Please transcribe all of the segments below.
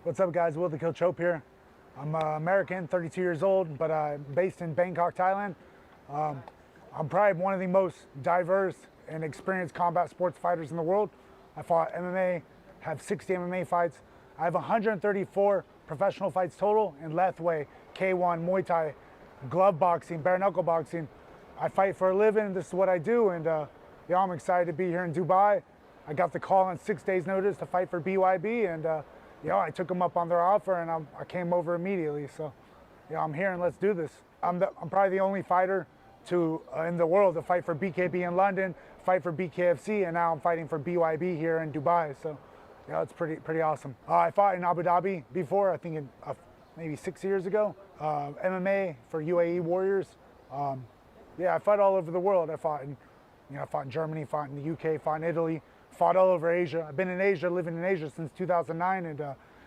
What's up, guys? Will the Kill Chope here. I'm American, 32 years old, but based in Bangkok, Thailand. I'm probably one of the most diverse and experienced combat sports fighters in the world. I fought MMA, have 60 MMA fights. I have 134 professional fights total in Lethwei, K1, Muay Thai, glove boxing, bare knuckle boxing. I fight for a living. This is what I do, and I'm excited to be here in Dubai. I got the call on 6 days' notice to fight for BYB, and I took them up on their offer, and I came over immediately. So, I'm here, and let's do this. I'm probably the only fighter in the world to fight for BKB in London, fight for BKFC, and now I'm fighting for BYB here in Dubai. So, it's pretty awesome. I fought in Abu Dhabi before, I think maybe 6 years ago. MMA for UAE Warriors. I fought all over the world. I fought in Germany, fought in the UK, fought in Italy. Fought all over Asia. I've been in Asia, living in Asia since 2009, and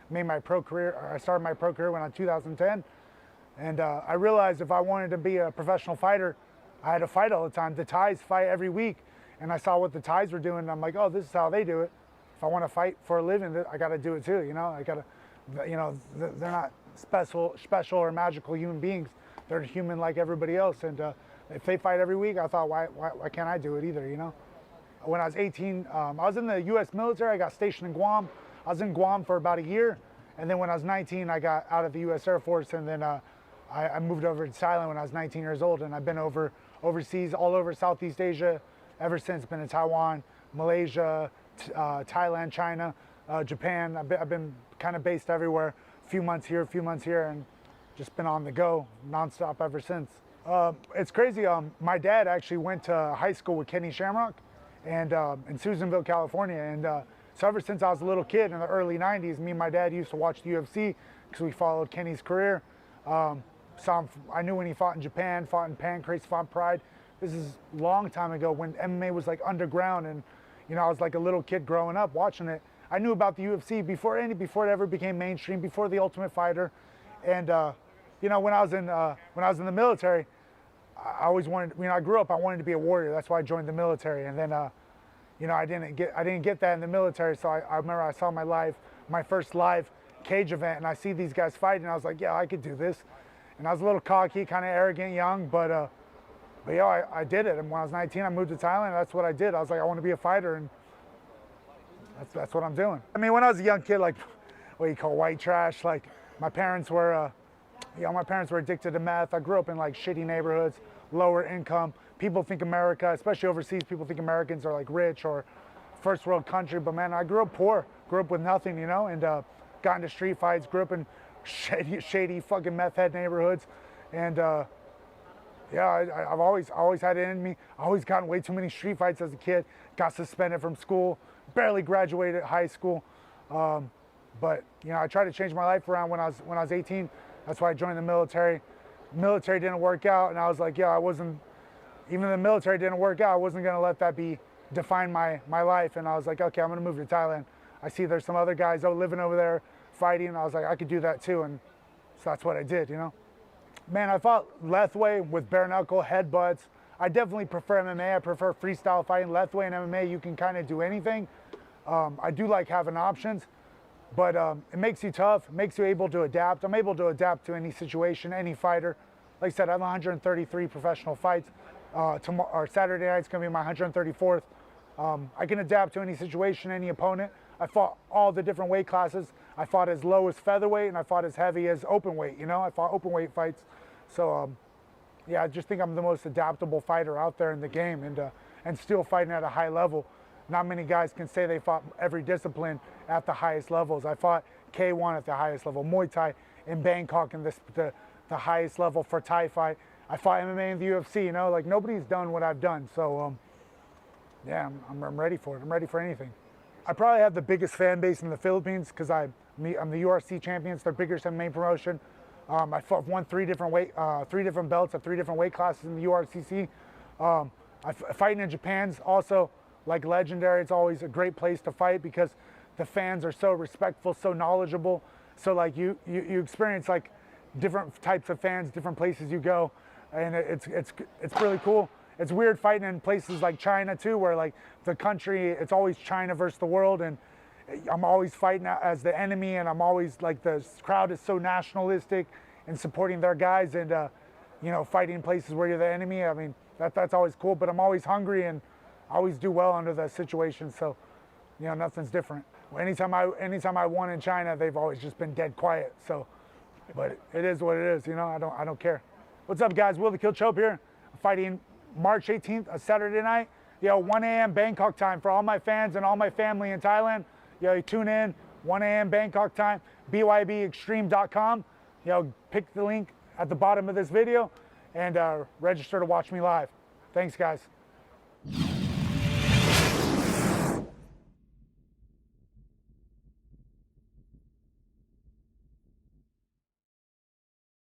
made my pro career. I started my pro career when I was 2010, and I realized if I wanted to be a professional fighter, I had to fight all the time. The Thais fight every week, and I saw what the Thais were doing, and I'm like, oh, this is how they do it. If I want to fight for a living, I got to do it too. I got to, they're not special or magical human beings. They're human like everybody else, and if they fight every week, I thought, why can't I do it either? When I was 18, I was in the U.S. military. I got stationed in Guam. I was in Guam for about a year. And then when I was 19, I got out of the U.S. Air Force. And then I moved over to Thailand when I was 19 years old. And I've been overseas, all over Southeast Asia ever since. Been in Taiwan, Malaysia, Thailand, China, Japan. I've been kind of based everywhere. A few months here, and just been on the go nonstop ever since. It's crazy. My dad actually went to high school with Kenny Shamrock. And in Susanville, California. And so ever since I was a little kid in the early 90s, me and my dad used to watch the UFC because we followed Kenny's career. I knew when he fought in Japan, fought in Pancrase, fought Pride. This is a long time ago when MMA was like underground, and I was like a little kid growing up watching it. I knew about the UFC before it ever became mainstream, before The Ultimate Fighter. And when I was in the military, I always wanted, I grew up, I wanted to be a warrior. That's why I joined the military. And then, I didn't get that in the military. So I remember I saw my first live cage event, and I see these guys fighting. And I was like, yeah, I could do this. And I was a little cocky, kind of arrogant, young, but I did it. And when I was 19, I moved to Thailand. That's what I did. I was like, I want to be a fighter, and that's what I'm doing. I mean, when I was a young kid, like what you call white trash, like my parents were addicted to meth. I grew up in like shitty neighborhoods, lower income. People think America, especially overseas, people think Americans are like rich or first world country. But man, I grew up poor, grew up with nothing, and got into street fights, grew up in shady fucking meth head neighborhoods. And I've always had it in me. I always gotten way too many street fights as a kid, got suspended from school, barely graduated high school. But I tried to change my life around when I was 18. That's why I joined the military. Military didn't work out, and I was like, even the military didn't work out, I wasn't gonna let that define my life. And I was like, okay, I'm gonna move to Thailand. I see there's some other guys living over there fighting, and I was like, I could do that too. And so that's what I did, Man, I fought Lethwei with bare knuckle, headbutts. I definitely prefer MMA. I prefer freestyle fighting. Lethwei and MMA, you can kind of do anything. I do like having options. But it makes you tough, makes you able to adapt. I'm able to adapt to any situation, any fighter. Like I said, I have 133 professional fights. Saturday night's gonna be my 134th. I can adapt to any situation, any opponent. I fought all the different weight classes. I fought as low as featherweight, and I fought as heavy as open weight. I fought open weight fights. So I just think I'm the most adaptable fighter out there in the game, and still fighting at a high level. Not many guys can say they fought every discipline at the highest levels. I fought K1 at the highest level, Muay Thai in Bangkok in the highest level for Thai fight. I fought MMA in the UFC, like nobody's done what I've done. So I'm ready for it. I'm ready for anything. I probably have the biggest fan base in the Philippines because I'm the URC champion. It's their biggest MMA promotion. I won three different belts at 3 different weight classes in the URCC. Fighting in Japan's also like legendary. It's always a great place to fight because the fans are so respectful, so knowledgeable. So like you experience like different types of fans, different places you go, and it's really cool. It's weird fighting in places like China too, where like the country, it's always China versus the world, and I'm always fighting as the enemy, and I'm always like, the crowd is so nationalistic and supporting their guys, and you know, fighting in places where you're the enemy. I mean, that's always cool, but I'm always hungry and I always do well under the situation. So, you know, nothing's different. Anytime I won in China, they've always just been dead quiet. So, but it is what it is. You know, I don't care. What's up, guys? Will the Kill Chope here. I'm fighting March 18th, a Saturday night. 1 a.m. Bangkok time for all my fans and all my family in Thailand. You tune in, 1 a.m. Bangkok time, BYBExtreme.com. Pick the link at the bottom of this video and register to watch me live. Thanks, guys.